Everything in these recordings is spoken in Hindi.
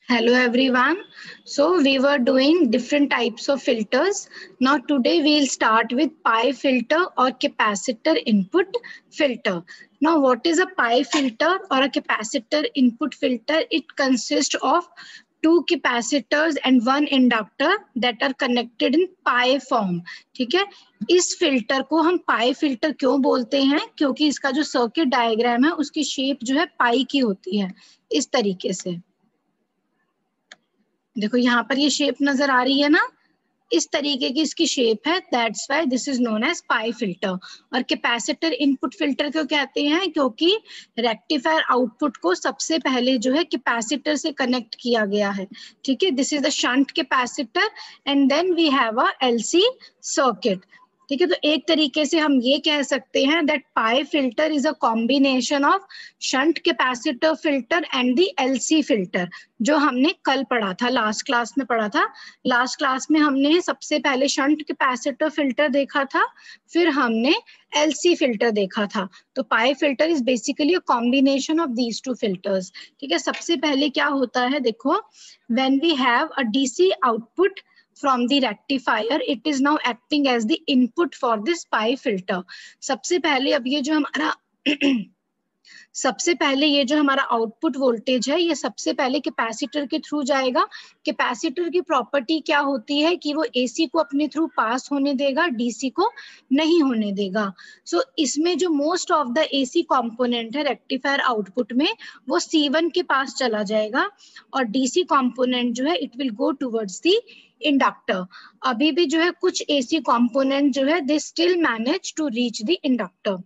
Hello everyone. So we were doing different types of filters. Now today we'll start with pi filter or capacitor input filter. Now what is a pi filter or a capacitor input filter? It consists of two capacitors and one inductor that are connected in pi form. ठीक है, इस फिल्टर को हम पाई फिल्टर क्यों बोलते हैं? क्योंकि इसका जो सर्किट डायग्राम है उसकी शेप जो है पाई की होती है, इस तरीके से। देखो यहाँ पर ये शेप नजर आ रही है ना, इस तरीके की इसकी शेप है, that's why this is known as pi filter. और कैपेसिटर इनपुट फिल्टर क्यों कहते हैं? क्योंकि रेक्टिफायर आउटपुट को सबसे पहले जो है कैपेसिटर से कनेक्ट किया गया है। ठीक है, this is the shunt capacitor and then we have a LC circuit. ठीक है, तो एक तरीके से हम ये कह सकते हैं that pi filter is a combination of shunt capacitor filter and the LC filter, जो हमने कल पढ़ा था, लास्ट क्लास में पढ़ा था। लास्ट क्लास में हमने सबसे पहले शंट कैपेसिटर फिल्टर देखा था, फिर हमने एलसी फिल्टर देखा था। तो pi filter is basically a combination of these two filters. ठीक है, सबसे पहले क्या होता है, देखो, when we have a DC output from the rectifier, it is now acting as the input for this pi filter. सबसे पहले अब ये जो हमारा सबसे पहले ये जो हमारा आउटपुट वोल्टेज है, ये सबसे पहले कैपेसिटर के थ्रू जाएगा। कैपेसिटर की प्रॉपर्टी क्या होती है कि वो एसी को अपने थ्रू पास होने देगा, डीसी को नहीं होने देगा। सो इसमें जो most of the AC component है रेक्टिफायर आउटपुट में, वो C1 के पास चला जाएगा और डीसी कंपोनेंट जो है it will go towards the inductor. अभी भी जो है कुछ एसी कंपोनेंट जो है they still manage to reach the inductor.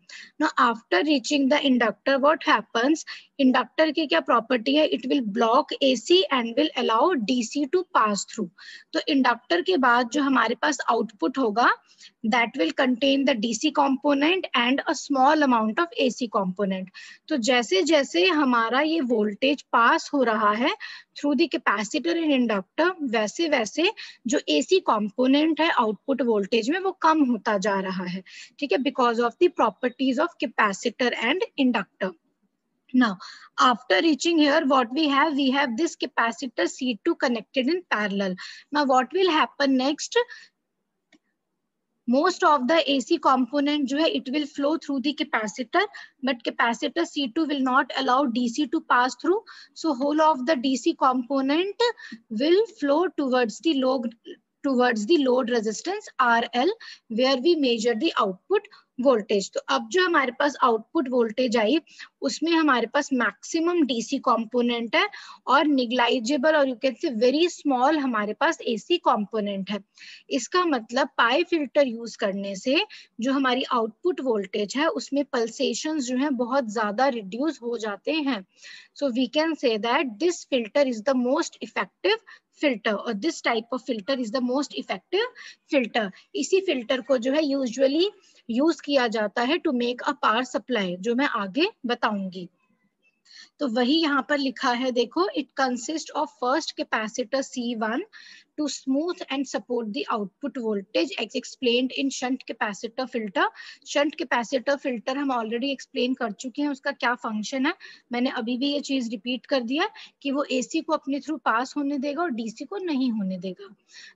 Now after reaching the inductor what happens, inductor की क्या प्रॉपर्टी है, it will block AC and will allow DC to pass through. तो इंडक्टर के बाद जो हमारे पास आउटपुट होगा that will contain the DC component and a small amount of AC component. तो जैसे जैसे हमारा ये वोल्टेज पास हो रहा है through the capacitor and inductor, वैसे वैसे जो एसी कंपोनेंट है आउटपुट वोल्टेज में वो कम होता जा रहा है। ठीक है, because of the properties of capacitor and inductor. Now, after reaching here, what we have this capacitor C2 connected in parallel. Now, what will happen next? Most of the AC component जो है it will flow through the capacitor, but capacitor C2 will not allow DC to pass through. So whole of the DC component will flow towards the load resistance RL, where we measure the output voltage. तो अब जो हमारे पास आउटपुट वोल्टेज आई उसमें हमारे पास मैक्सिमम डीसी कंपोनेंट है और निग्लाइजेबल और you can say very small हमारे पास एसी कंपोनेंट है। इसका मतलब पाई फिल्टर यूज करने से जो हमारी आउटपुट वोल्टेज है उसमें पल्सेशंस जो है बहुत ज्यादा रिड्यूस हो जाते हैं। So we can say that this filter is the most effective filter और this type of filter is the most effective filter. इसी फिल्टर को जो है यूजुअली यूज किया जाता है to make a power supply, जो मैं आगे बताऊंगी। तो वही यहाँ पर लिखा है, देखो, it consist of first capacitor C1 to smooth and support the output voltage as explained in shunt capacitor filter. shunt capacitor filter हम ऑलरेडी एक्सप्लेन कर चुके हैं उसका क्या फंक्शन है। मैंने अभी भी ये चीज रिपीट कर दिया कि वो एसी को अपने थ्रू पास होने देगा और डीसी को नहीं होने देगा।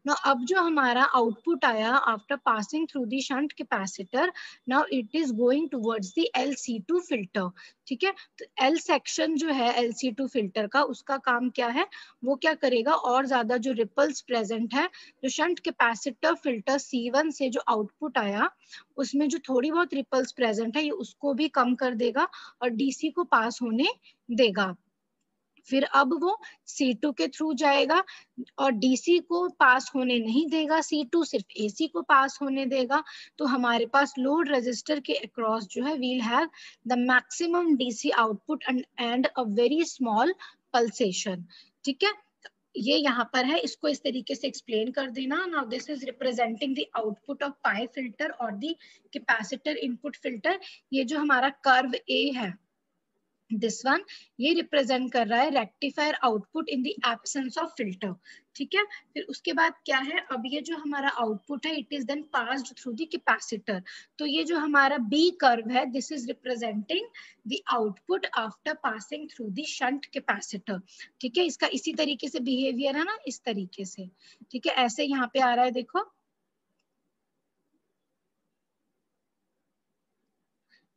ना अब जो हमारा आउटपुट आया after passing through the shunt capacitor, now it is going towards the LC2 filter. ठीक है, तो L सेक्शन जो है LC2 फिल्टर का, उसका काम क्या है, वो क्या करेगा, और ज्यादा जो रिपल्स प्रेजेंट है, जो शंट कैपेसिटर फिल्टर C1 से जो आउटपुट आया उसमें जो थोड़ी बहुत रिपल्स प्रेजेंट है, ये उसको भी कम कर देगा और डीसी को पास होने देगा। फिर अब वो C2 के थ्रू जाएगा और डीसी को पास होने नहीं देगा, C2 सिर्फ एसी को पास होने देगा। तो हमारे पास लोड रेजिस्टर के अक्रॉस जो है we'll have the maximum DC output and a very small pulsation. ठीक है, ये यहाँ पर है, इसको इस तरीके से एक्सप्लेन कर देना। Now this is representing the output of pi filter और द कैपेसिटर इनपुट फिल्टर। ये जो हमारा कर्व ए है, दिस वन, ये रिप्रेजेंट कर रहा है rectifier output in the absence of filter. ठीक है, फिर उसके बाद क्या है, अब ये जो हमारा आउटपुट है it is then passed through the capacitor. तो ये जो हमारा बी कर्व है this is representing the output after passing through the shunt capacitor. ठीक है, इसका इसी तरीके से बिहेवियर है ना, इस तरीके से। ठीक है, ऐसे यहाँ पे आ रहा है, देखो।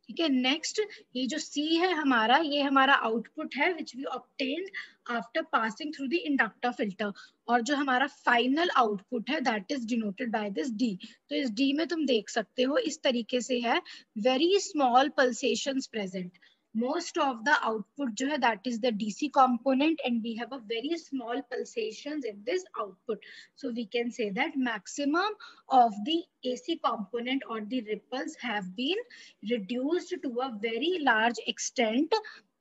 ठीक है, नेक्स्ट ये जो C है हमारा, ये हमारा आउटपुट है which we obtained after passing through the inductor filter. और जो हमारा फाइनल आउटपुट है that is denoted by this D। तो इस D में तुम देख सकते हो इस तरीके से है, very small pulsations present. Most of the output जो है that is the DC component and we have a very small pulsations in this output. So we can say that maximum of the AC component or the ripples have been reduced to a very large extent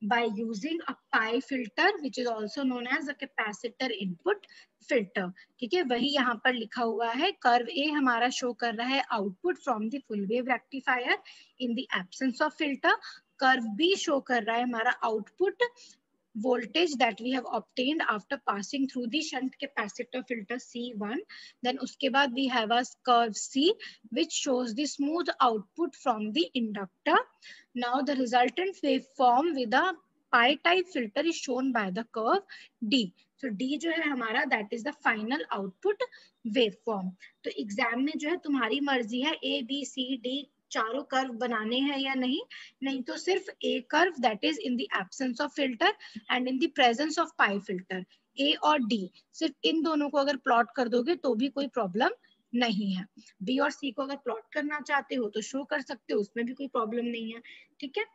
by using a pi filter which is also known as a capacitor input filter. ठीक है, वही यहाँ पर लिखा हुआ है। कर्व A हमारा शो कर रहा है output from the full wave rectifier in the absence of filter. Curve B show कर रहा है हमारा output voltage that we have obtained after passing through the shunt capacitor filter C1. Then uske baad we have a curve C which shows the smooth output from the inductor. Now the resultant waveform with a pi type filter is shown by the curve D. So D जो है हमारा that is the final output waveform. तो एग्जाम में जो है तुम्हारी मर्जी है A B C D चारों कर्व बनाने हैं या नहीं, नहीं तो सिर्फ A curve that is in the absence of filter and in the presence of pi filter, A और D सिर्फ इन दोनों को अगर प्लॉट कर दोगे तो भी कोई प्रॉब्लम नहीं है। B और C को अगर प्लॉट करना चाहते हो तो शो कर सकते हो, उसमें भी कोई प्रॉब्लम नहीं है। ठीक है,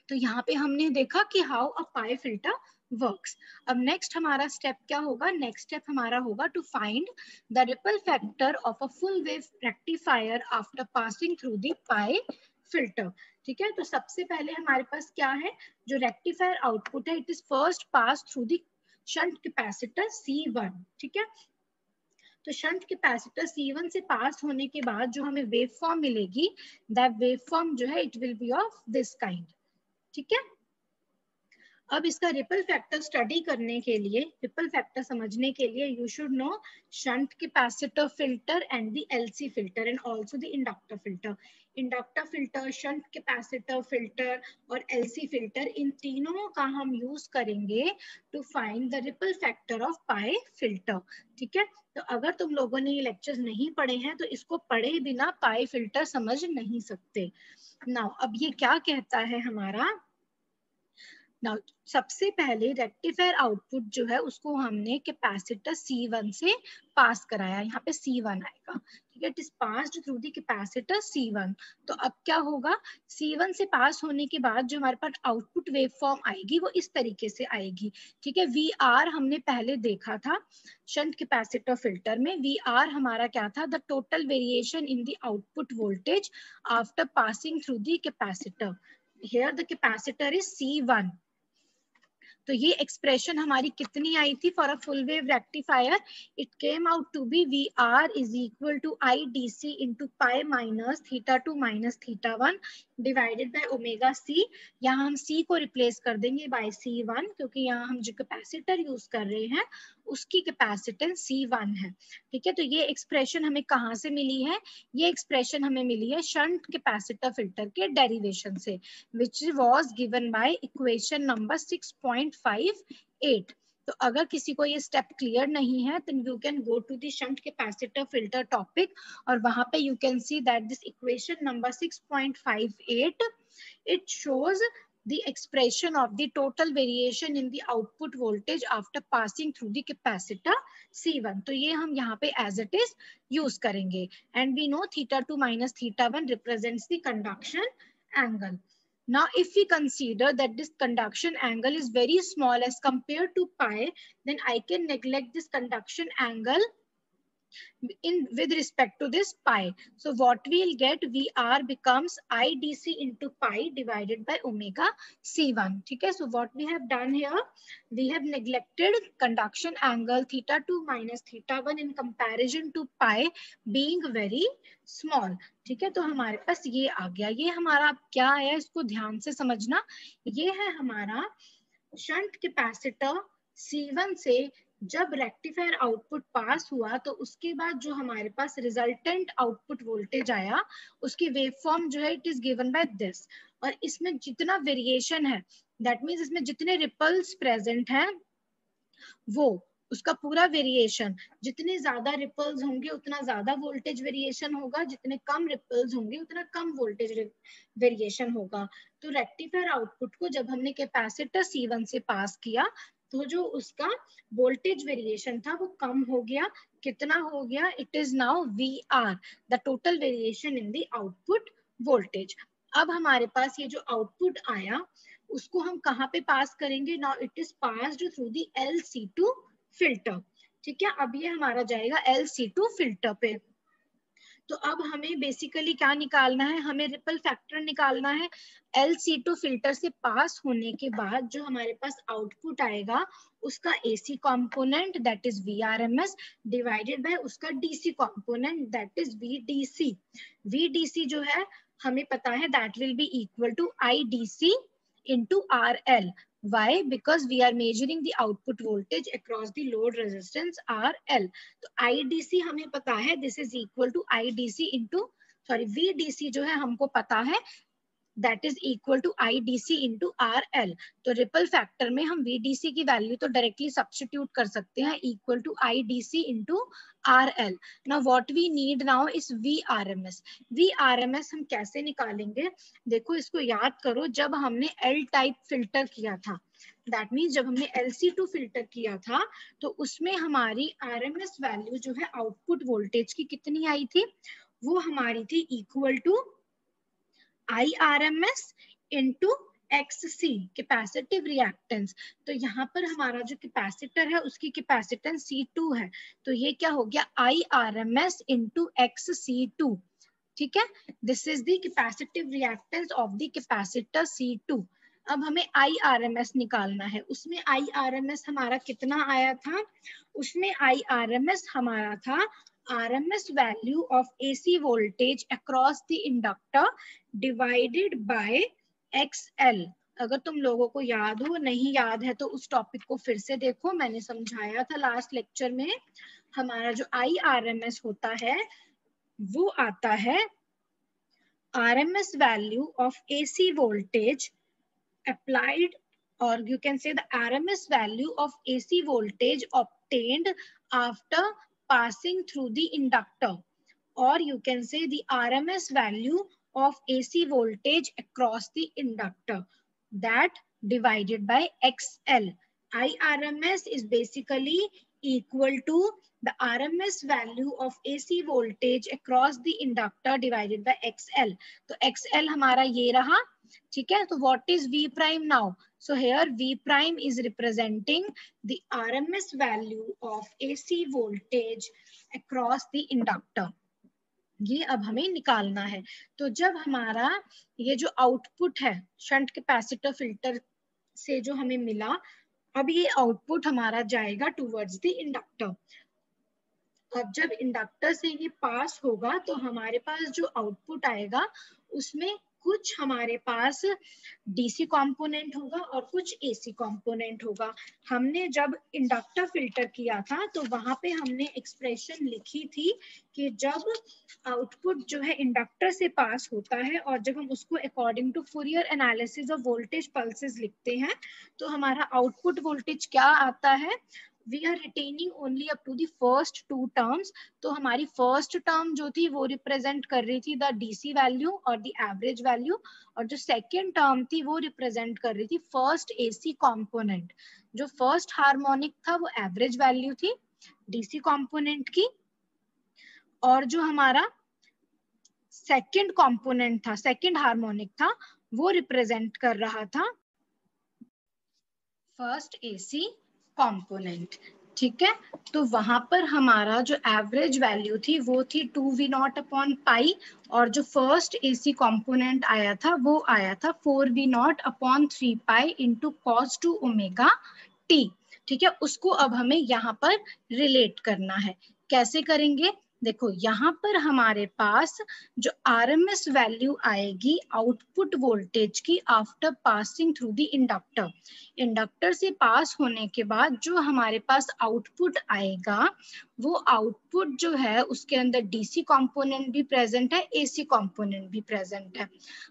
तो यहाँ पे हमने देखा कि how a pi filter works. अब नेक्स्ट हमारा स्टेप क्या होगा, नेक्स्ट स्टेप हमारा होगा to find the ripple factor of a full wave rectifier after passing through the pi filter. ठीक है, तो सबसे पहले हमारे पास क्या है, जो रेक्टिफायर आउटपुट है it is first pass through the shunt capacitor C1। ठीक है, तो शंट कैपेसिटर C1 से पास होने के बाद जो हमें वेव फॉर्म मिलेगी, दैट वेव फॉर्म जो है it will B of this kind. ठीक है, अब इसका रिपल फैक्टर स्टडी करने के लिए, रिपल फैक्टर समझने के लिए you should know shunt capacitor filter and the LC filter and also the inductor filter. Inductor filter, shunt capacitor filter और LC फिल्टर, इन तीनों का हम यूज करेंगे to find the ripple factor of pi filter. ठीक है, तो अगर तुम लोगों ने ये लेक्चर्स नहीं पढ़े हैं तो इसको पढ़े बिना पाई फिल्टर समझ नहीं सकते। नाउ अब ये क्या कहता है हमारा, Now, सबसे पहले रेक्टिफायर आउटपुट जो है उसको हमने कैपेसिटर C1 से पास कराया, यहाँ पे C1 आएगा। ठीक है, it is passed through the capacitor C1। तो अब क्या होगा, C1 से पास होने के बाद जो हमारे पास आउटपुट वेव फॉर्म आएगी वो इस तरीके से आएगी। ठीक है, VR हमने पहले देखा था शंट कैपेसिटर फिल्टर में। VR हमारा क्या था, the total variation in the output voltage after passing through the capacitor. Here the capacitor is C1। तो ये एक्सप्रेशन हमारी कितनी आई थी for a full wave rectifier, it came out to be VR is equal to IDC into pi minus θ2 minus θ1 divided by omega C। यहाँ हम C को रिप्लेस कर देंगे बाय C1 क्योंकि यहाँ हम जो कैपेसिटर यूज कर रहे हैं उसकी कैपेसिटेंस C1 है। ठीक है, तो ये एक्सप्रेशन हमें कहाँ से मिली है, ये एक्सप्रेशन हमें मिली है शंट कैपेसिटर फिल्टर के डेरिवेशन से, which was given by equation number 6.58। तो अगर किसी को ये स्टेप क्लियर नहीं है then you can go to the shunt capacitor filter topic और वहां पे you can see that this equation number 6.58 it shows the expression of the total variation in the output voltage after passing through the capacitor C1। तो ये हम यहाँ पे as it is use करेंगे and we know θ2 minus θ1 represents the conduction angle। Now, if we consider that this conduction angle is very small as compared to pi, then I can neglect this conduction angle with respect to this pi. So what we'll get, VR becomes IDC into pi divided by omega C1. Okay, so what we have done here, we have neglected conduction angle theta 2 minus theta 1 in comparison to pi being very small. ठीक है, तो हमारे पास ये आ गया. ये हमारा क्या है, इसको ध्यान से समझना. ये है हमारा शंट कैपेसिटर C1 से जब रेक्टिफायर आउटपुट पास हुआ तो उसके बाद जो हमारे पास रिजल्टेंट आउटपुट वोल्टेज आया, उसकी वेव फॉर्म जो है it is given by this. और इसमें जितना वेरिएशन है, दैट मीन्स इसमें जितने रिपल्स प्रेजेंट हैं, वो उसका पूरा वेरिएशन, जितने ज्यादा रिपल्स होंगे उतना ज्यादा वोल्टेज वेरिएशन होगा, जितने कम रिपल्स होंगे उतना कम वोल्टेज वेरिएशन होगा. तो रेक्टिफायर आउटपुट को जब हमने कैपेसिटर C1 से पास किया तो जो उसका वोल्टेज वेरिएशन था वो कम हो गया. कितना हो गया? It is now VR, the total variation in the output voltage. अब हमारे पास ये जो आउटपुट आया उसको हम कहाँ पे पास करेंगे? Now it is passed through the LC2 filter. ठीक है, अब ये हमारा जाएगा LC2 फिल्टर पे. तो अब हमें बेसिकली क्या निकालना है? हमें रिपल फैक्टर निकालना है. LC2 फिल्टर से पास होने के बाद जो हमारे पास आउटपुट आएगा उसका AC component that is VRMS divided by उसका DC component that is VDC. VDC जो है हमें पता है that will be equal to IDC into RL. Why? Because we are measuring the output voltage across the load resistance RL. तो IDC हमें पता है, this is equal to IDC into, sorry, VDC जो है हमको पता है that is equal to IDC into RL. तो रिपल फैक्टर में हम VDC की वैल्यू तो डायरेक्टली सब्स्टिट्यूट कर सकते हैं, equal to IDC into RL. Now what we need now is VRMS. VRMS हम कैसे निकालेंगे? देखो इसको याद करो, जब हमने L टाइप फिल्टर किया था, दैट मीन्स जब हमने LC2 फिल्टर किया था तो उसमें हमारी RMS वैल्यू जो है आउटपुट वोल्टेज की कितनी आई थी? वो हमारी थी equal to IRMS into XC, capacitive reactance. तो यहाँ पर हमारा जो कैपेसिटर है उसकी कैपेसिटेंस C2 है, तो ये क्या हो गया? IRMS into XC2. ठीक है, this is the capacitive reactance of the capacitor C2. अब हमें IRMS निकालना है. उसमें IRMS हमारा कितना आया था? उसमें IRMS हमारा था RMS value of AC voltage across the inductor divided by XL. अगर तुम लोगों को याद हो, नहीं याद है तो उस टॉपिक को फिर से देखो, मैंने समझाया था लास्ट लेक्चर में. हमारा जो IRMS होता है वो आता है RMS value of AC voltage applied, or you can say the RMS value of AC voltage obtained after passing through the inductor, or you can say the RMS value of AC voltage across the inductor, that divided by XL. IRMS is basically equal to the RMS value of AC voltage across the inductor divided by XL. तो XL हमारा ये रहा. ठीक है, तो what is V prime now? So here V prime is representing the RMS value of AC voltage across the inductor. ये अब हमें निकालना है. तो जब हमारा ये जो आउटपुट है शंट कैपेसिटर फिल्टर से जो हमें मिला, अब ये आउटपुट हमारा जाएगा टूवर्ड्स द इंडक्टर. अब जब इंडक्टर से ये पास होगा तो हमारे पास जो आउटपुट आएगा उसमें कुछ हमारे पास डीसी कंपोनेंट होगा और कुछ एसी कंपोनेंट होगा. हमने जब इंडक्टर फिल्टर किया था तो वहां पे हमने एक्सप्रेशन लिखी थी कि जब आउटपुट जो है इंडक्टर से पास होता है और जब हम उसको according to Fourier analysis of voltage pulses लिखते हैं तो हमारा आउटपुट वोल्टेज क्या आता है? We are retaining only up to the first two terms. तो हमारी first term जो थी वो represent कर रही थी the DC value और the average value, और जो second term थी वो represent कर रही थी first AC component. जो first harmonic था वो average value थी DC component की, और जो हमारा second component था, second harmonic था, वो represent कर रहा था first AC कंपोनेंट. ठीक है, तो वहां पर हमारा जो एवरेज वैल्यू थी वो थी 2v0 अपॉन पाई, और जो फर्स्ट एसी कंपोनेंट आया था वो आया था 4v0 upon 3 pi into cos 2 omega T. ठीक है, उसको अब हमें यहाँ पर रिलेट करना है। कैसे करेंगे? देखो यहाँ पर हमारे पास जो आरएमएस वैल्यू आएगी आउटपुट वोल्टेज की after passing through the inductor, inductor से पास होने के बाद जो हमारे पास आउटपुट आएगा वो आउटपुट जो है उसके अंदर डीसी कंपोनेंट भी प्रेजेंट है, एसी कंपोनेंट भी प्रेजेंट है।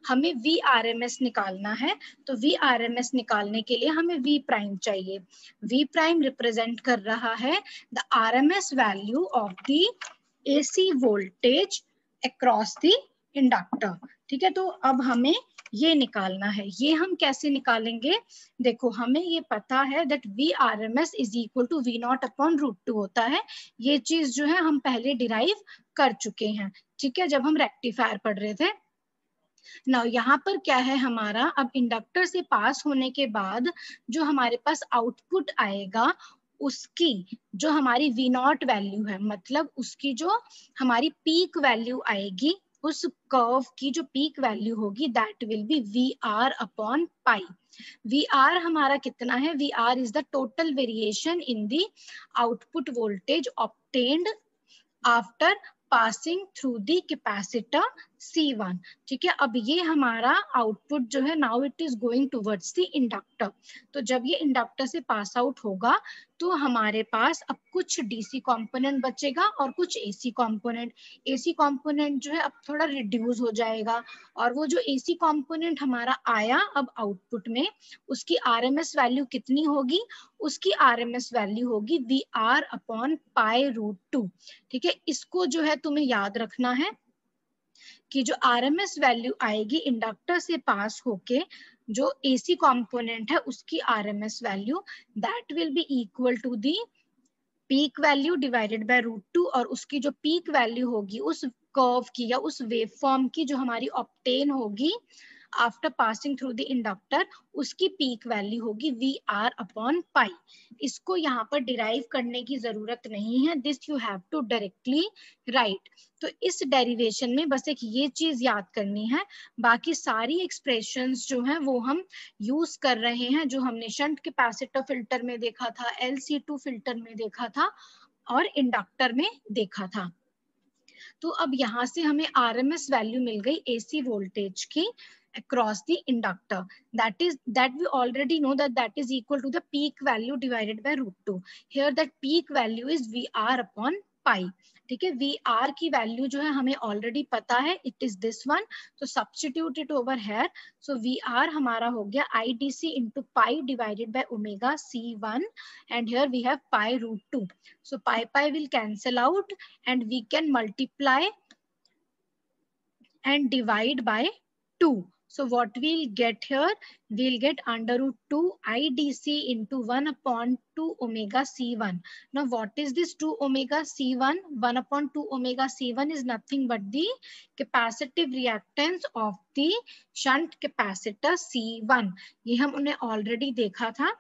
हमें वी आरएमएस निकालना है, तो वी आरएमएस निकालने के लिए हमें वी प्राइम चाहिए। वी प्राइम रिप्रेजेंट कर रहा है the RMS value of the AC voltage across the inductor. ठीक है, तो अब हमें ये निकालना है। ये हम कैसे निकालेंगे? देखो हमें ये पता है that we R M S is equal to V naught upon root 2 होता है। ये चीज जो है हम पहले डिराइव कर चुके हैं, ठीक है, जब हम रेक्टिफायर पढ़ रहे थे। ना यहाँ पर क्या है हमारा, अब इंडक्टर से पास होने के बाद जो हमारे पास आउटपुट आएगा उसकी जो हमारी वी नॉट वैल्यू है, मतलब उसकी जो हमारी पीक वैल्यू आएगी, उस कर्व की जो पीक वैल्यू होगी that will be V R upon pi. V R हमारा कितना है? V R is the total variation in the output voltage obtained after passing through the capacitor C1। ठीक है, अब ये हमारा आउटपुट जो है now it is going towards the inductor. तो जब ये इंडक्टर से पास आउट होगा तो हमारे पास अब कुछ डीसी कंपोनेंट बचेगा और कुछ एसी कंपोनेंट। एसी कंपोनेंट जो है अब थोड़ा रिड्यूस हो जाएगा, और वो जो एसी कंपोनेंट हमारा आया अब आउटपुट में, उसकी आरएमएस वैल्यू कितनी होगी? उसकी आरएमएस वैल्यू होगी V R upon pi root 2। ठीक है, इसको जो है तुम्हें याद रखना है कि जो आरएमएस वैल्यू आएगी इंडक्टर से पास होके जो एसी कंपोनेंट है उसकी RMS value that will be equal to the peak value divided by root 2, और उसकी जो पीक वैल्यू होगी उस कर्व की या उस वेव फॉर्म की जो हमारी ऑब्टेन होगी after passing through the inductor, उसकी पीक वैल्यू होगी वी आर अपॉन पाई। इसको यहाँ पर डिराइव करने की जरूरत नहीं है, this you have to directly write. तो इस डेरिवेशन में बस एक ये चीज याद करनी है, बाकी सारी एक्सप्रेशंस जो हैं वो हम यूज कर रहे हैं जो हमने शंट कैपेसिटर फिल्टर में देखा था, LC2 फिल्टर में देखा था और इंडक्टर में देखा था। तो अब यहाँ से हमें आरएमएस वैल्यू मिल गई एसी वोल्टेज की across the inductor, that we already know that is equal to the peak value divided by root 2. Here that peak value is VR upon pi. ठीक है, VR की वैल्यू जो है हमें ऑलरेडी पता है, इट इज दिस वन, तो substitute it over here. So VR हमारा हो गया IDC into pi divided by omega C1, and here we have pi root 2. So pi will cancel out and we can multiply and divide by 2. So what we'll get here, we'll get under root 2 IDC into 1 upon 2 omega C1. Now what is this 2 omega C1? 1 upon 2 omega C1 is nothing but the capacitive reactance of the shunt capacitor C1. ये हमने already देखा था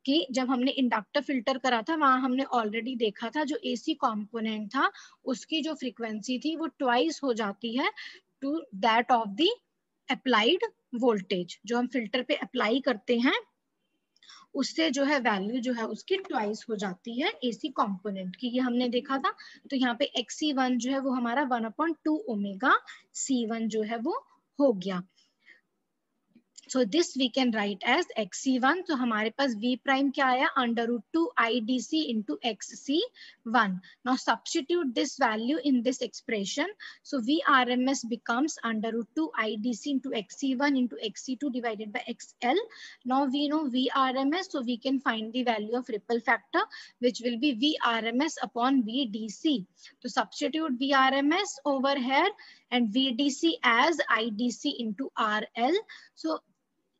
कि जब हमने इंडक्टर फिल्टर करा था वहां हमने ऑलरेडी देखा था जो एसी कंपोनेंट था उसकी जो फ्रीक्वेंसी थी वो ट्वाइस हो जाती है to that of the applied voltage. जो हम फिल्टर पे अप्लाई करते हैं उससे जो है वैल्यू जो है उसकी ट्वाइस हो जाती है एसी कंपोनेंट की, ये हमने देखा था। तो यहाँ पे XC1 जो है वो हमारा 1/2 ओमेगा C1 जो है वो हो गया। So this we can write as XC1. तो हमारे पास V prime क्या आया? Under root 2 IDC into XC1. Now substitute this value in this expression. So VRMS becomes under root 2 IDC into XC1 into XC2 divided by XL. Now we know VRMS, so we can find the value of ripple factor, which will be VRMS upon VDC. So substitute VRMS over here and VDC as IDC into RL. So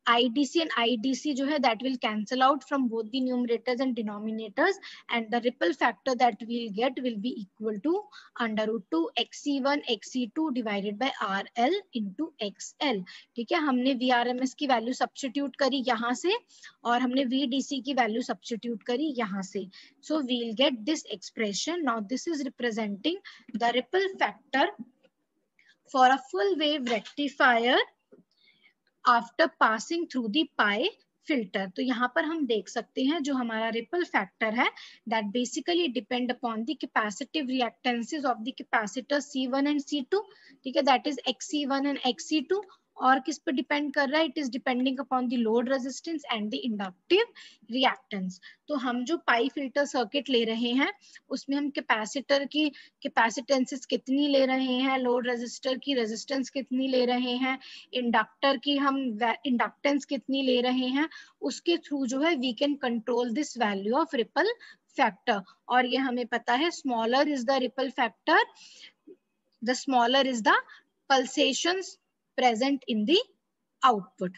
IDC and IDC जो है that will cancel out from both the numerators and denominators, and the ripple factor that we'll get will be equal to under root 2 XC1 XC2 divided by RL into XL. ठीक है, हमने VRMS की वैल्यू सब्स्टिट्यूट करी यहाँ से और हमने VDC की वैल्यू सब्स्टिट्यूट करी यहाँ से. So we'll get this expression. Now this is representing the ripple factor for a full wave rectifier after passing through the pi filter. तो यहाँ पर हम देख सकते हैं जो हमारा रिपल फैक्टर है that basically depend upon the capacitive reactances of the capacitor C1 and C2. ठीक है, that is XC1 and XC2. और किस पर डिपेंड कर रहा है? It is depending upon the load resistance and the inductive reactance. तो हम जो पाई फिल्टर सर्किट ले रहे हैं उसमें हम कैपेसिटर की कैपेसिटेंसेस कितनी ले रहे हैं, लोड रेजिस्टर की रेजिस्टेंस कितनी ले रहे हैं, इंडक्टर की हम इंडक्टेंस कितनी ले रहे हैं, उसके थ्रू जो है we can control this value of ripple factor. और ये हमें पता है smaller is the ripple factor, the smaller is the pulsations present in the output.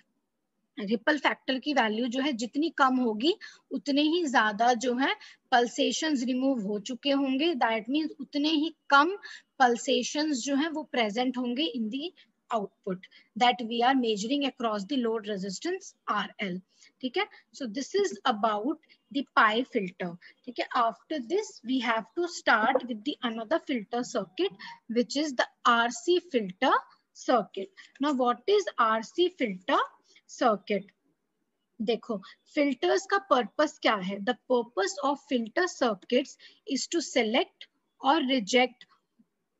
Ripple factor की वैल्यू जो है जितनी कम होगी उतने ही ज्यादा जो है पल्सेशंस रिमूव हो चुके होंगे. दैट मींस उतने ही कम पल्सेशंस जो है वो प्रेजेंट होंगे in the output that we are measuring across the load resistance RL. ठीक है, so this is about the pi filter. ठीक है, after this we have to start with the another filter circuit which is the RC filter circuit. Now what is RC filter circuit? देखो फिल्टर्स का पर्पस क्या है? The purpose of filter circuits is to select or reject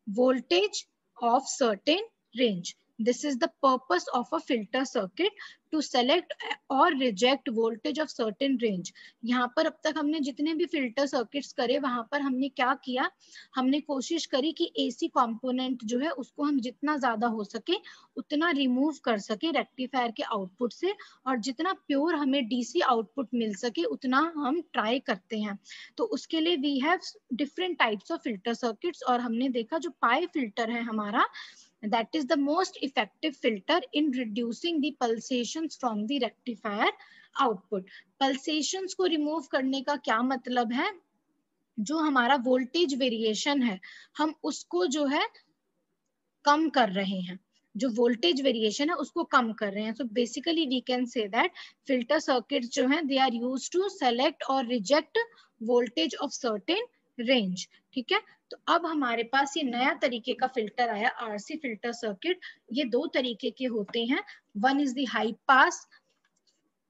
voltage of certain range. This is the purpose of a filter circuit, to select or reject voltage of certain range. यहाँ पर अब तक हमने जितने भी फिल्टर सर्किट्स करे वहां पर हमने क्या किया, हमने कोशिश करी कि AC कंपोनेंट जो है उसको हम जितना ज्यादा हो सके उतना रिमूव कर सके रेक्टिफायर के आउटपुट से, और जितना प्योर हमें DC आउटपुट मिल सके उतना हम ट्राई करते हैं. तो उसके लिए we have different types of filter circuits. और हमने देखा जो पाई फिल्टर है हमारा, that is the most effective filter in reducing the pulsations from the rectifier output. pulsations को remove करने का क्या मतलब है? जो हमारा वोल्टेज वेरिएशन है हम उसको जो है कम कर रहे हैं, जो वोल्टेज वेरिएशन है उसको कम कर रहे हैं. So basically we can say that filter circuits जो है they are used to select और reject voltage of certain range. ठीक है, तो अब हमारे पास ये नया तरीके का फिल्टर आया RC फिल्टर सर्किट. ये दो तरीके के होते हैं. One is the high pass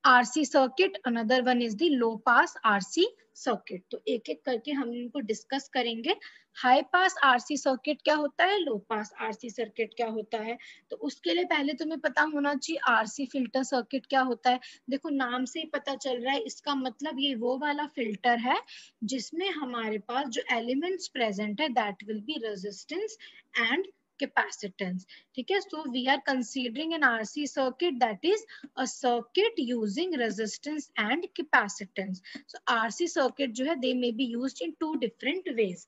RC circuit, another one is the low pass RC circuit. तो एक एक करके हम इनको डिस्कस करेंगे. हाई पास RC सर्किट क्या होता है, लो पास RC सर्किट क्या होता है. तो उसके लिए पहले तुम्हें पता होना चाहिए RC फिल्टर सर्किट क्या होता है. देखो नाम से ही पता चल रहा है, इसका मतलब ये वो वाला फिल्टर है जिसमें हमारे पास जो एलिमेंट्स प्रेजेंट है that will B resistance and capacitance. ठीक है, so we are considering an RC circuit that is a circuit using resistance and capacitance. So RC circuit जो है they may be used in two different ways.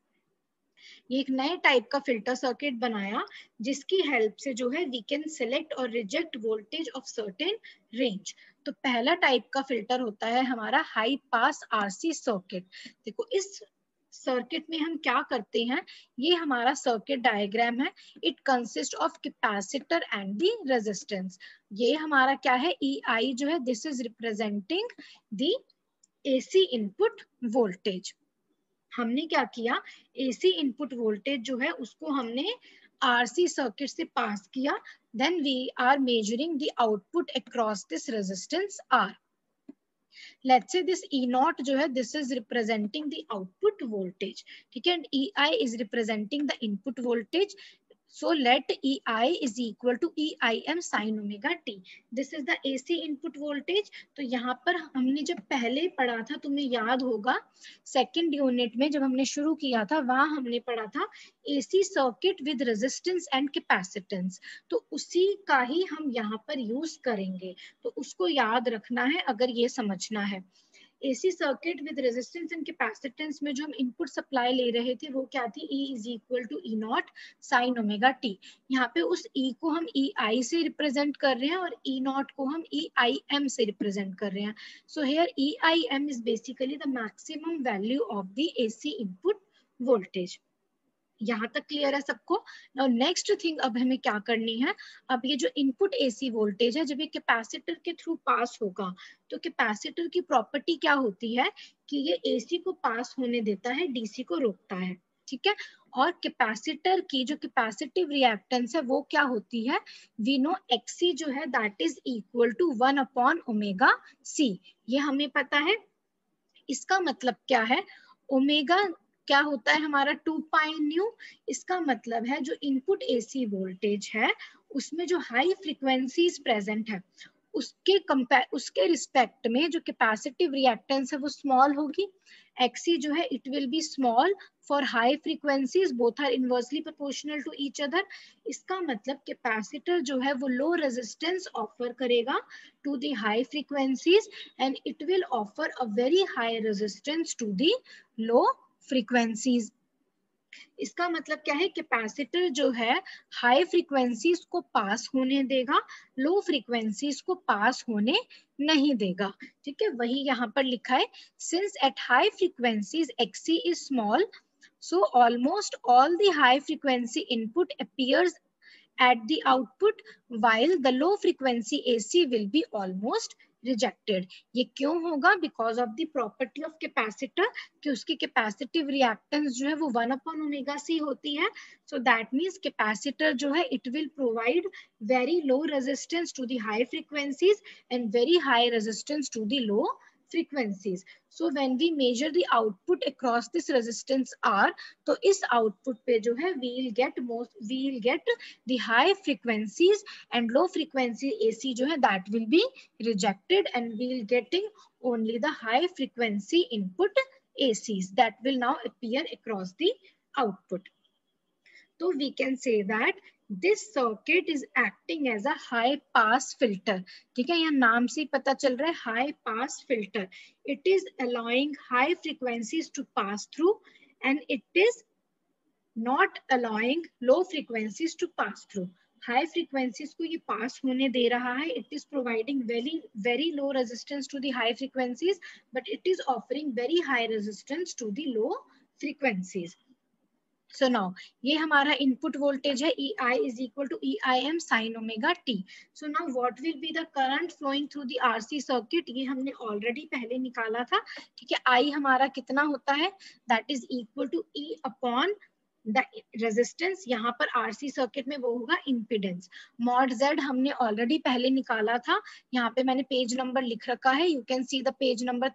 ये एक नए टाइप का फिल्टर सर्किट बनाया जिसकी हेल्प से जो है वी कैन सेलेक्ट और reject voltage of certain range. तो पहला टाइप का फिल्टर होता है हमारा हाई पास RC सर्किट. देखो इस सर्किट में हम क्या करते हैं, ये हमारा सर्किट डायग्राम है. It consist of capacitor and the resistance. ये हमारा क्या है, EI जो है this is representing the AC input voltage. हमने क्या किया, AC इनपुट वोल्टेज जो है उसको हमने RC सर्किट से पास किया. Then we are measuring the output across this resistance R. Let's say this E0 जो है this is representing the output voltage. ठीक है, and EI is representing the input voltage. So let EI is equal to EIM sin omega t. This is the AC input voltage. तो यहाँ पर हमने जब पहले पढ़ा था तुम्हें याद होगा सेकेंड यूनिट में जब हमने शुरू किया था वहां हमने पढ़ा था AC circuit with resistance and capacitance. तो उसी का ही हम यहाँ पर यूज करेंगे. तो उसको याद रखना है अगर ये समझना है. AC circuit with resistance and capacitance में जो हम इनपुट सप्लाई ले रहे थे वो क्या थी, E is equal to E naught sine omega T. यहाँ पे उस E को हम EI से रिप्रेजेंट कर रहे हैं और E नॉट को हम EIM से रिप्रेजेंट कर रहे हैं। So here EIM is basically the maximum value of the AC input voltage. यहाँ तक क्लियर है सबको? नाउ नेक्स्ट थिंग अब हमें क्या करनी है, अब ये जो इनपुट एसी वोल्टेज है जब ये कैपेसिटर के थ्रू पास होगा तो कैपेसिटर की प्रॉपर्टी क्या होती है कि ये एसी को पास होने देता है, डीसी को रोकता है, ठीक है। और कैपेसिटर की जो कैपेसिटिव रिएक्टेंस है वो क्या होती है, वी नो एक्सी जो है दैट इज इक्वल टू 1/ओमेगा सी, ये हमें पता है। इसका मतलब क्या है, ओमेगा क्या होता है हमारा 2 पाई न्यू। इसका मतलब है जो इनपुट एसी वोल्टेज है उसमें जो हाई फ्रीक्वेंसीज प्रेजेंट है उसके रिस्पेक्ट में जो कैपेसिटिव रिएक्टेंस है वो स्मॉल होगी। एक्सी जो है it will be small for high frequencies, both are inversely proportional to each other. इसका मतलब कैपेसिटर जो है वो लो रेजिस्टेंस ऑफर करेगा to the high frequencies and it will offer a very high resistance to the low frequencies. इसका मतलब क्या है, कैपेसिटर जो है हाई फ्रीक्वेंसीज को पास होने देगा, लो फ्रीक्वेंसीज को पास होने नहीं देगा, ठीक है। वही यहाँ पर लिखा है, since at high frequencies XC is small so almost all the high frequency input appears at the output while the low frequency AC will be almost rejected। ये क्यों होगा, because of the property of capacitor कि उसकी capacitive reactance जो है वो 1/ओमेगा c होती है। so that means capacitor जो है it will provide very low resistance to the high frequencies and very high resistance to the low frequencies। so when we measure the output across this resistance R, तो इस output पे जो है we'll get the high frequencies and low frequency AC जो है that will be rejected and we'll getting only the high frequency input ACs that will now appear across the output। So we can say that this circuit is acting as a high pass filter। ठीक है, यहाँ नाम से पता चल रहा है high pass filter। It is allowing high frequencies to pass through and it is not allowing low frequencies to pass through। High frequencies को ये पास होने दे रहा है। It is providing very low resistance to the high frequencies but it is offering very high resistance to the low frequencies. So now ये हमारा इनपुट वोल्टेज है, EI is equal to EIM sin omega t। So now what will be the current flowing through the RC circuit, ये हमने ऑलरेडी पहले निकाला था, ठीक है। I हमारा कितना होता है, that is equal to E upon the resistance, यहाँ पर आरसी सर्किट में वो होगा इम्पीडेंस। मॉड जेड हमने ऑलरेडी पहले निकाला था, यहाँ पे मैंने पेज नंबर लिख रखा है, you can see the page number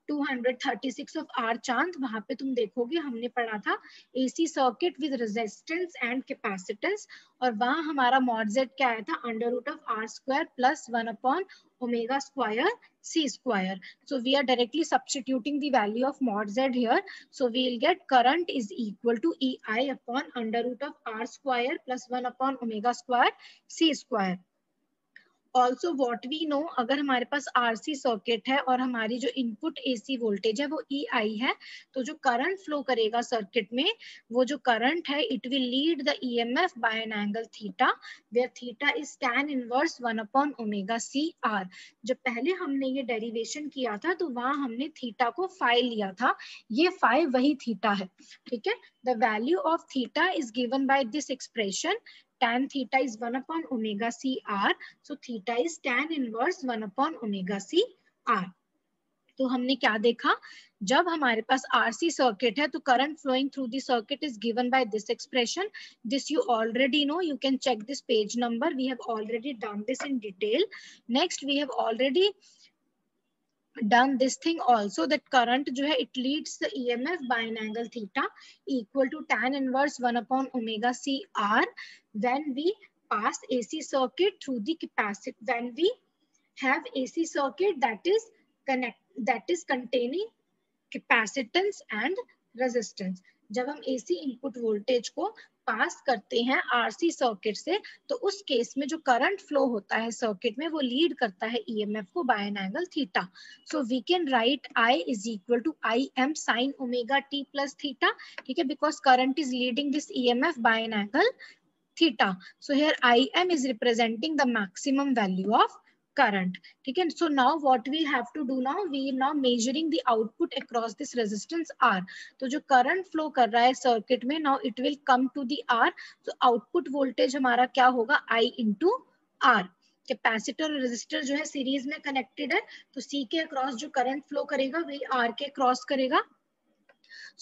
236 of R Chand. वहां पे तुम देखोगे हमने पढ़ा था AC circuit with resistance and capacitance और वहां हमारा मॉड जेड क्या आया था, under root of R square plus 1/ओमेगा square c square। So we are directly substituting the value of mod z here। So we will get current is equal to EI upon under root of r square plus 1/ओमेगा square c square। Also what we know, अगर हमारे पास आरसी सर्किट है और हमारी जो इनपुट एसी वोल्टेज है वो EI है, तो जो करंट फ्लो करेगा सर्किट में, वो जो करंट है it will lead the EMF by an angle theta where theta is tan inverse 1/ओमेगा c r। जब पहले हमने ये डेरिवेशन किया था तो वहां हमने थीटा को फाई लिया था, ये फाई वही थीटा है, ठीक है। The value of theta is given by this expression, tan theta is 1/omega c r। So theta is tan inverse 1/omega c r। तो हमने क्या देखा, जब हमारे पास आरसी सर्किट है तो current flowing through the circuit is given by this expression. This you already know, you can check this page number, we have already done this in detail. Next we have already done this thing also that current जो है it leads the EMF by an angle theta equal to tan inverse 1/omega c r when we pass AC circuit through the capacitor, when we have AC circuit that is containing capacitance and resistance। जब हम AC इनपुट वोल्टेज को पास करते हैं आरसी सर्किट से, तो उस केस में जो करंट फ्लो होता है सर्किट में वो लीड करता है ईएमएफ को by an angle theta. So we can write I is equal to I M sine omega T plus theta. ठीक है, because current is leading this EMF by an angle theta. So here IM is representing the maximum value of current. ठीक है, so now what we have to do now, we now measuring the output across this resistance R. तो जो current flow कर रहा है circuit में, now it will come to the R. So output voltage हमारा क्या होगा, I into R. कैपेसिटर और रेजिस्टर जो है सीरीज में कनेक्टेड है, तो C के अक्रॉस जो करंट फ्लो करेगा वही R के क्रॉस करेगा.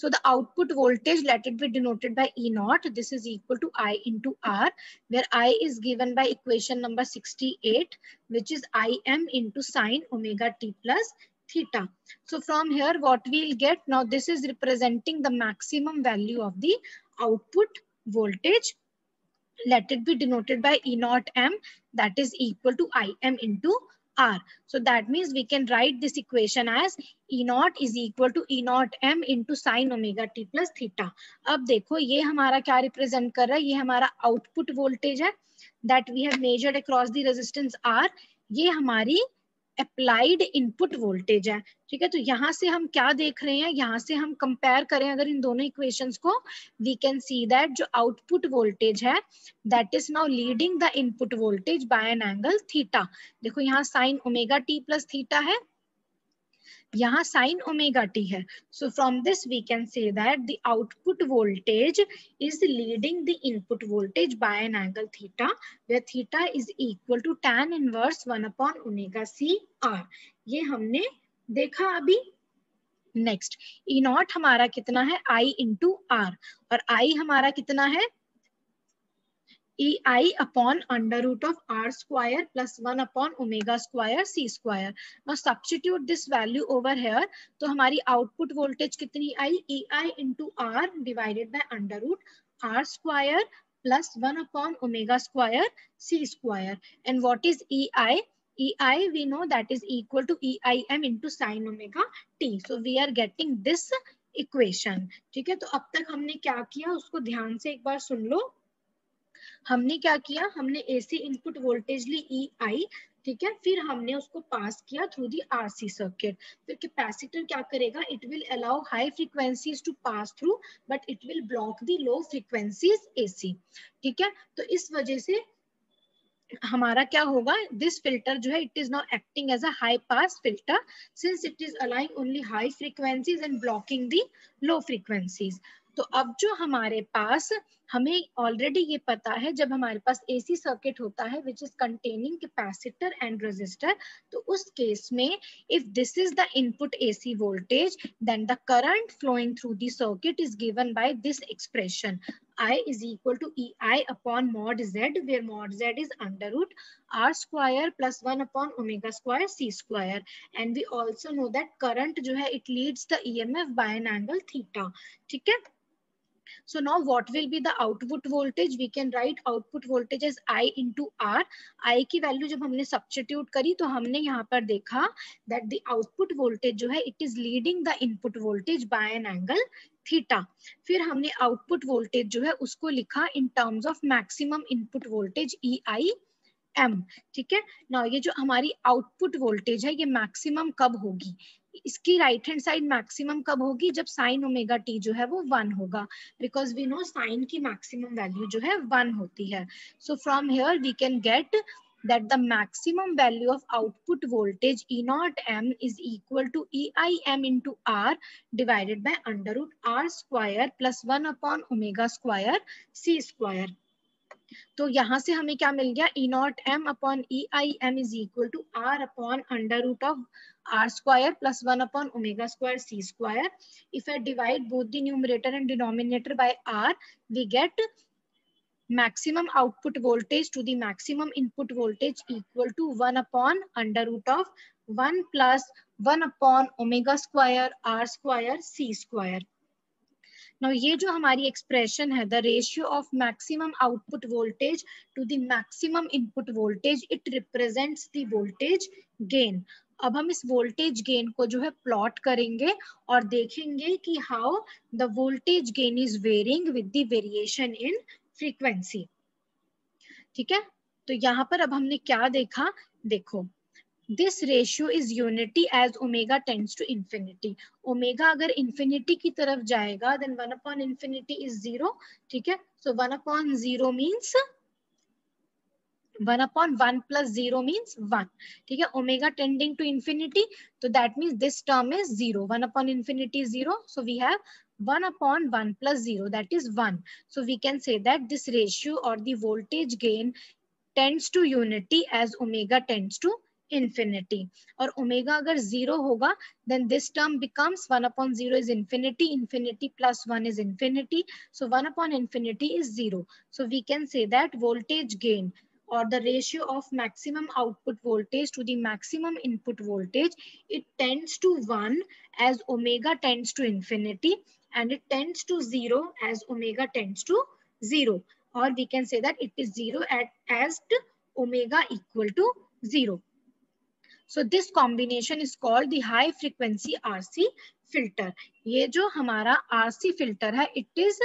So the output voltage, let it be denoted by E naught. This is equal to I into R, where I is given by equation number 68, which is Im into sine omega t plus theta. So from here, what we'll get now, this is representing the maximum value of the output voltage. Let it be denoted by E naught M, that is equal to Im into R. So that means we can write this equation as E naught is equal to E naught M into sine omega t plus theta. अब देखो ये हमारा क्या रिप्रेजेंट कर रहा है, ये हमारा आउटपुट वोल्टेज है that we have measured across the resistance R. ये हमारी अप्लाइड इनपुट वोल्टेज है. ठीक है, तो यहाँ से हम क्या देख रहे हैं, यहाँ से हम कंपेयर करें अगर इन दोनों इक्वेशंस को, वी कैन सी दैट जो आउटपुट वोल्टेज है that is now leading the input voltage by an angle theta. देखो यहाँ sine omega T plus theta है, यहाँ साइन ओमेगा टी है. So from this we can say that the output voltage is leading the input voltage by an angle theta, where theta is equal to tan inverse 1 upon omega C R. ये हमने देखा अभी. नेक्स्ट, ई नॉट हमारा कितना है, आई इंटू आर, और आई हमारा कितना है, EI upon under root of R square plus 1 upon omega square C square. Now substitute this value over here. तो हमारी output voltage कितनी आई, EI into R divided by under root R square plus 1 upon omega square C square. And what is EI? EI we know that is equal to EIM into sin omega t. So we are getting this equation. ठीक है, तो अब तक हमने क्या किया उसको ध्यान से एक बार सुन लो. हमने क्या किया, हमने एसी इनपुट वोल्टेज ली EI. ठीक है, फिर हमने उसको पास किया थ्रू दी आरसी सर्किट. फिर कैपेसिटर क्या करेगा, it will allow high frequencies to pass through but it will block the low frequencies AC. ठीक है, तो इस वजह से हमारा क्या होगा, दिस फिल्टर जो है it is not acting as a high pass filter since it is allowing only high frequencies and blocking the low frequencies. तो अब जो हमारे पास, हमें ऑलरेडी ये पता है जब हमारे पास एसी सर्किट होता है which is containing capacitor and resistor, तो उस केस में if this is the input AC voltage then the current flowing through the circuit is given by this expression I is equal to EI upon mod Z, where mod Z is under root R square plus 1 upon omega square C square. And we also know that current जो है it leads the EMF by an angle theta. ठीक है, so now what will be the output voltage? We can write output voltage as I into R. I की वैल्यू जब हमने सब्स्टिट्यूट करी तो हमने यहाँ पर देखा that the output voltage जो है it is leading the input voltage by an angle theta. फिर हमने आउटपुट वोल्टेज जो है उसको लिखा in terms of maximum input voltage EIM. ठीक है, ना ये जो हमारी आउटपुट वोल्टेज है ये मैक्सिमम कब होगी, इसकी राइट हैंड साइड मैक्सिमम कब होगी, जब साइन ओमेगा टी जो है वो 1 होगा, बिकॉज वी नो साइन की मैक्सिमम वैल्यू जो है 1 होती है. So from here we can get that the maximum value of output voltage E naught M is equal to EIM into R divided by under root R square plus 1 upon omega square C square. तो यहाँ से हमें क्या मिल गया, E naught M upon EIM is equal to R upon under root of R square plus 1 upon omega square C square. If I divide both the numerator and denominator by R, we get maximum output voltage to the maximum input voltage equal to 1 upon under root of 1 plus 1 upon omega square R square C square. Now ये जो हमारी एक्सप्रेशन है, the ratio of maximum output voltage to the maximum input voltage, it represents the voltage gain. अब हम इस वोल्टेज गेन को जो है प्लॉट करेंगे और देखेंगे कि how the voltage gain is varying with the variation in frequency. ठीक है, तो यहाँ पर अब हमने क्या देखा, देखो this ratio is unity as omega tends to infinity. Omega अगर इंफिनिटी की तरफ जाएगा देन 1 अपॉन इंफिनिटी इज 0। ठीक है, सो 1 upon 0 means 1 upon 1 plus 0 means 1. ठीक है, omega tending to infinity, so that means this term is 0. 1 upon infinity is 0, so we have 1 upon 1 plus 0, that is 1. So we can say that this ratio or the voltage gain tends to unity as omega tends to infinity. और omega अगर 0 होगा then this term becomes 1 upon 0 is infinity, infinity plus 1 is infinity, so 1 upon infinity is 0. So we can say that voltage gain or the ratio of maximum output voltage to the maximum input voltage, it tends to 1 as omega tends to infinity, and it tends to 0 as omega tends to 0. Or we can say that it is 0 as omega equal to 0. So this combination is called the high frequency RC filter. ये जो हमारा RC filter है, it is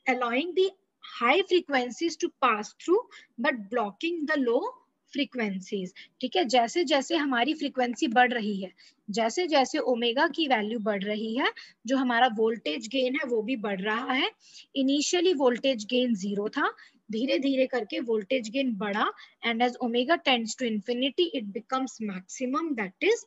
allowing the high frequencies to pass through but blocking the low frequencies. ठीक है, जैसे जैसे हमारी फ्रीक्वेंसी बढ़ रही है, जैसे जैसे ओमेगा की वैल्यू बढ़ रही है, जो हमारा वोल्टेज गेन है वो भी बढ़ रहा है। इनिशियली वोल्टेज गेन 0 था, धीरे धीरे करके वोल्टेज गेन बढ़ा, and as omega tends to infinity it becomes maximum, that is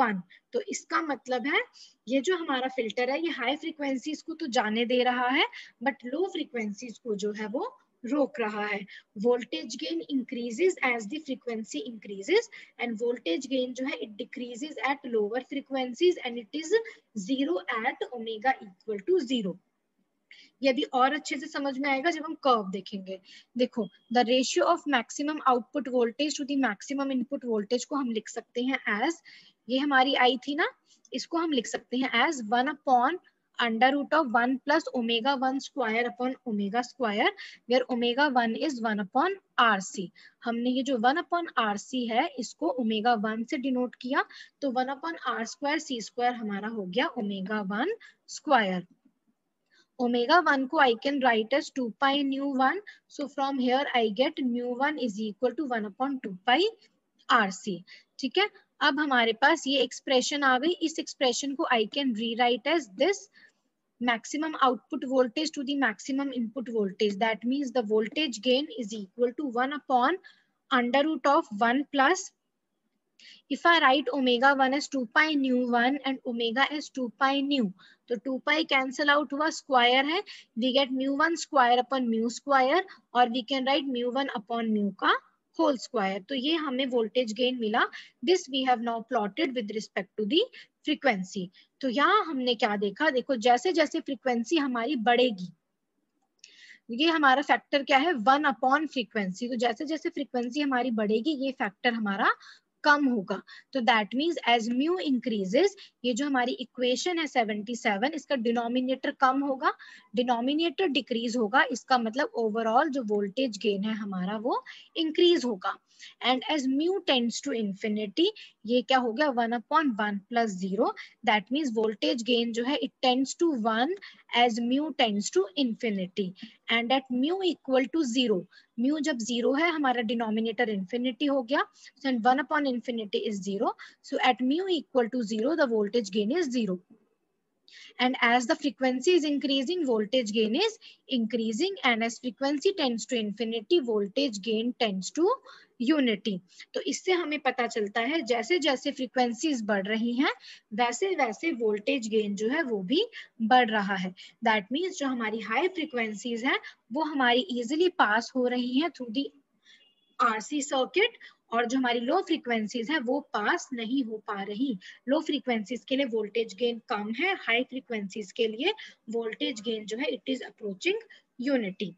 1. तो इसका मतलब है ये जो हमारा फिल्टर है ये हाई फ्रीक्वेंसीज को तो जाने दे रहा है बट लो फ्रीक्वेंसीज को जो है वो रोक रहा है. Voltage gain increases as the frequency increases, and voltage gain जो है it decreases at lower frequencies, and it is 0 at omega equal to 0. ये भी और अच्छे से समझ में आएगा जब हम कर्व देखेंगे. देखो, the ratio of maximum output voltage to the maximum input voltage को हम लिख सकते हैं एज, ये हमारी आई थी ना, इसको हम लिख सकते हैं as 1 upon under root of 1 plus omega 1 square upon omega square, where omega 1 is 1 upon RC. हमने ये जो 1 अपॉन RC है इसको ओमेगा 1 से डिनोट किया, तो 1 upon R square C square हमारा हो गया ओमेगा 1 स्क्वायर. Omega 1 को I can write as 2 pi nu 1. So from here I get mu 1 is equal to 1 upon 2 pi RC. ठीक है, अब हमारे पास ये एक्सप्रेशन आ गई. इस एक्सप्रेशन को I can rewrite as this: maximum output voltage to the maximum input voltage. That means the voltage gain is equal to 1 upon under root of 1 plus, if I write omega 1 as 2 pi nu 1 and omega as 2 pi nu, तो 2 pi cancel out हुआ, स्क्वायर है, we get mu 1 square upon mu square, और we can write mu 1 upon mu का whole square. तो ये हमें voltage gain मिला. This we have now plotted with respect to the frequency. तो यहाँ हमने क्या देखा, देखो जैसे जैसे frequency हमारी बढ़ेगी, ये हमारा फैक्टर क्या है 1 अपॉन फ्रीक्वेंसी, तो जैसे जैसे फ्रीक्वेंसी हमारी बढ़ेगी ये फैक्टर हमारा कम होगा. तो that means as mu increases, ये जो हमारी इक्वेशन है 77, इसका डिनोमिनेटर कम होगा, डिनोमिनेटर डिक्रीज होगा, इसका मतलब ओवरऑल जो वोल्टेज गेन है हमारा वो इंक्रीज होगा. And as mu tends to infinity, ये क्या हो गया 1 upon 1 plus 0, that means voltage gain जो है it tends to 1 as mu tends to infinity, and at mu equal to 0, mu जब 0 है हमारा डिनोमिनेटर इंफिनिटी हो गया, so 1 upon infinity is 0, so at mu equal to 0 the voltage gain is 0, and as the frequency is increasing voltage gain is increasing, and as frequency tends to infinity voltage gain tends to unity. तो इससे हमें पता चलता है जैसे जैसे फ्रीक्वेंसीज बढ़ रही हैं वैसे वैसे वोल्टेज गेन जो है वो भी बढ़ रहा है. दैट मीन्स जो हमारी हाई फ्रीक्वेंसीज हैं वो हमारी इजिली पास हो रही हैं थ्रू दी RC सर्किट, और जो हमारी लो फ्रीक्वेंसीज है वो पास नहीं हो पा रही. लो फ्रीक्वेंसीज के लिए वोल्टेज गेन कम है, हाई फ्रीक्वेंसीज के लिए वोल्टेज गेन जो है it is approaching unity.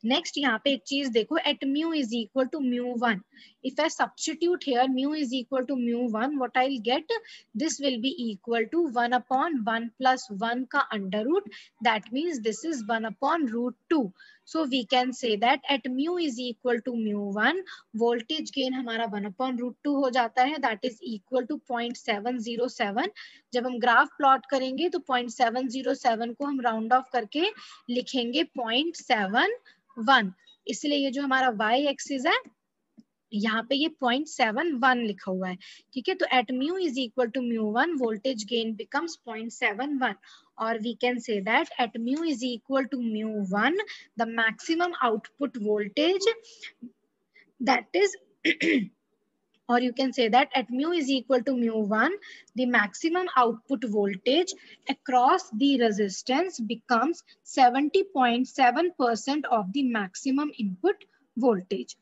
Next यहाँ पे एक चीज देखो, at mu is equal to mu one, if I substitute here mu is equal to mu one, what I will get, this will be equal to 1/1 plus 1 का under root, that means this is 1/√2. So we can say that at mu is equal to mu1, voltage gain हमारा 1/√2 हो जाता है, that is equal to 0.707. जब हम ग्राफ प्लॉट करेंगे तो 0.707 को हम राउंड ऑफ करके लिखेंगे 0.71. इसलिए ये जो हमारा y एक्सिस है यहाँ पे ये 0.71 लिखा हुआ है, ठीक है. तो at mu is equal to mu one, voltage gain becomes 0.71. और we can say that at mu is equal to mu one, the maximum output voltage that is or you can say that at mu is equal to mu 1, the maximum output voltage across the resistance becomes 70.7% of the maximum input voltage.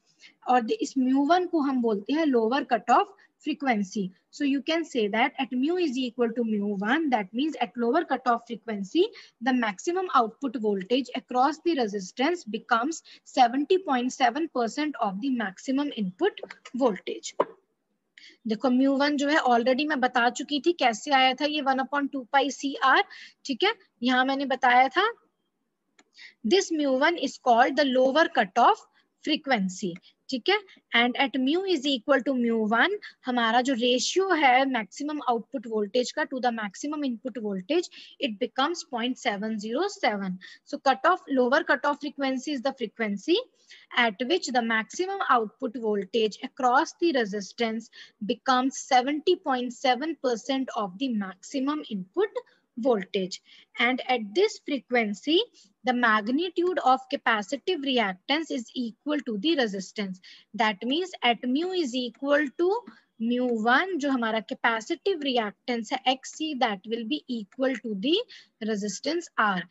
और इस mu1 को हम बोलते हैं lower cutoff frequency. So you can say that at mu is equal to mu1, that means at lower cutoff frequency, the maximum output voltage across the resistance becomes 70.7% of the maximum input voltage. देखो mu1 जो है ऑलरेडी मैं बता चुकी थी कैसे आया था ये 1/2 pi CR, ठीक है. यहाँ मैंने बताया था this mu1 is called the lower cutoff frequency, ठीक है. And at mu is equal to mu one, हमारा जो रेशियो है मैक्सिमम आउटपुट वोल्टेज का to the maximum input voltage, it becomes 0.707. So cut off, lower cut off frequency is the frequency at which the maximum output voltage across the resistance becomes 70.7% of the maximum input voltage. And at this frequency, the magnitude of capacitive reactance is equal to the resistance. That means at mu is equal to mu1, जो हमारा capacitive reactance है XC, that will be equal to the resistance R.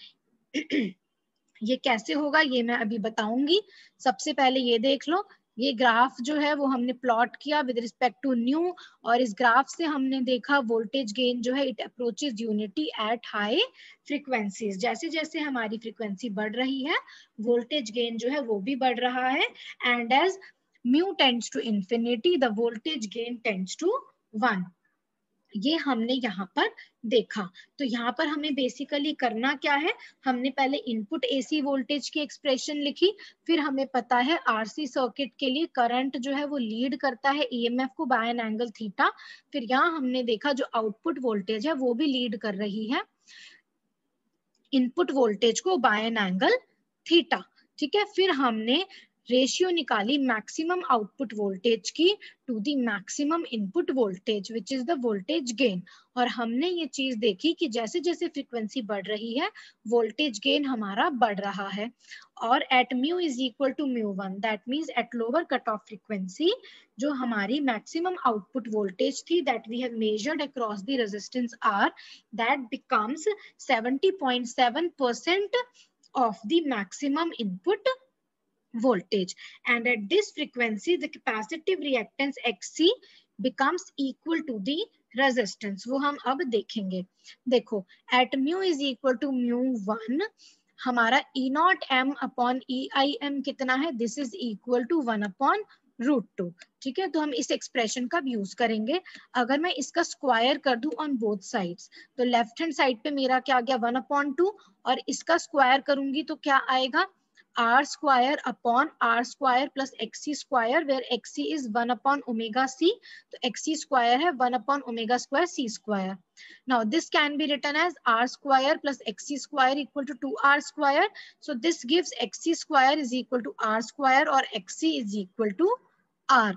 ये कैसे होगा ये मैं अभी बताऊंगी. सबसे पहले ये देख लो, ये ग्राफ जो है वो हमने प्लॉट किया विद रिस्पेक्ट टू न्यू, और इस ग्राफ से हमने देखा वोल्टेज गेन जो है it approaches unity eight high frequencies. जैसे जैसे हमारी फ्रीक्वेंसी बढ़ रही है वोल्टेज गेन जो है वो भी बढ़ रहा है. And as mu tends to infinity, the voltage gain tends to 1. ये हमने यहाँ पर देखा. तो यहाँ पर हमें बेसिकली करना क्या है, हमने पहले इनपुट एसी वोल्टेज की एक्सप्रेशन लिखी, फिर हमें पता है आरसी सर्किट के लिए करंट जो है वो लीड करता है ईएमएफ को बाय एन एंगल थीटा. फिर यहाँ हमने देखा जो आउटपुट वोल्टेज है वो भी लीड कर रही है इनपुट वोल्टेज को बाय एन एंगल थीटा, ठीक है. फिर हमने रेशियो निकाली मैक्सिमम आउटपुट वोल्टेज की to the maximum input voltage which is the voltage gain. और हमने ये चीज देखी कि जैसे जैसे फ्रीक्वेंसी बढ़ रही है वोल्टेज गेन हमारा बढ़ रहा है. और at mu is equal to mu one, that means at lower cut off frequency जो हमारी मैक्सिमम आउटपुट वोल्टेज थी that we have measured across the resistance R, that becomes 70.7% of the maximum input voltage. And at this frequency the capacitive reactance XC becomes equal to the resistance. वो हम अब देखेंगे. देखो at mu is equal to mu 1, हमारा E0M upon EIM कितना है, this is equal to 1/√2. ठीक है. तो हम इस एक्सप्रेशन का यूज करेंगे. अगर मैं इसका स्क्वायर कर दूं ऑन बोथ साइड्स तो लेफ्ट हैंड साइड पे मेरा क्या आ गया 1/2, और इसका स्क्वायर करूंगी तो क्या आएगा r square upon r square plus xc square, where xc is 1/omega c. तो xc square है 1/omega square c square. Now this can be written as r square plus xc square equal to 2r square. So this gives xc square is equal to r square, or xc is equal to r.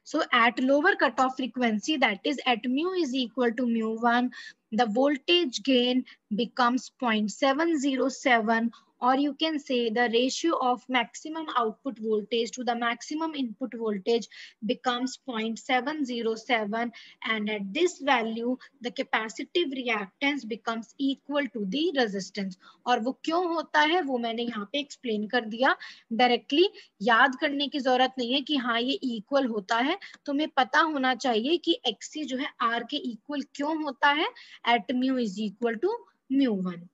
So at lower cutoff frequency, that is at mu is equal to mu 1, the voltage gain becomes 0.707, or you can say the ratio of maximum output voltage to the maximum input voltage becomes 0.707, and at this value the capacitive reactance becomes equal to the resistance. और वो क्यों होता है वो मैंने यहाँ पे एक्सप्लेन कर दिया. डायरेक्टली याद करने की जरूरत नहीं है कि हाँ ये इक्वल होता है, तुम्हें पता होना चाहिए कि XC जो है R के इक्वल क्यों होता है at mu is equal to mu 1.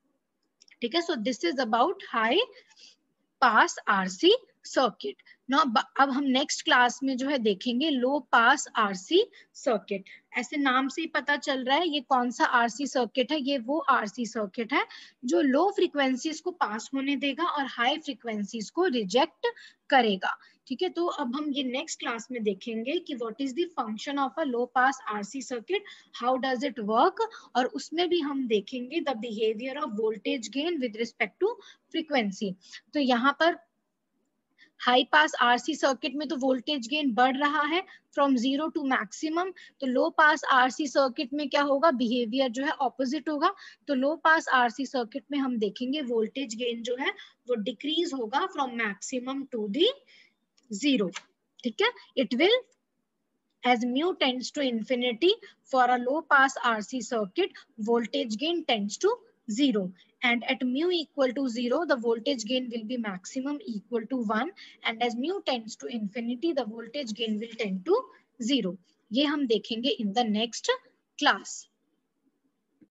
ठीक है. So this is about high pass RC circuit. ना अब हम नेक्स्ट क्लास में जो है देखेंगे लो पास आरसी सर्किट। ऐसे नाम से ही पता चल रहा है ये कौन सा आरसी सर्किट है, ये वो आरसी सर्किट है जो लो फ्रीक्वेंसीज को पास होने देगा और हाई फ्रीक्वेंसीज को रिजेक्ट करेगा। ठीक है, तो अब हम ये नेक्स्ट क्लास में देखेंगे कि what is the function of a low pass RC circuit, how does it work, और उसमें भी हम देखेंगे the behaviour of voltage gain with respect to frequency. तो यहाँ पर हाई पास आरसी सर्किट में तो वोल्टेज गेन बढ़ रहा है फ्रॉम 0 टू मैक्सिमम, तो लो पास आरसी सर्किट में क्या होगा, बिहेवियर जो है ऑपोजिट होगा। तो लो पास आरसी सर्किट में हम देखेंगे वोल्टेज गेन जो है वो डिक्रीज होगा फ्रॉम मैक्सिमम टू दी 0। ठीक है, it will as mu tends to infinity for a low pass RC circuit, voltage gain tends to 0, and at mu equal to 0 the voltage gain will be maximum equal to 1, and as mu tends to infinity the voltage gain will tend to 0। ये हम देखेंगे in the next class।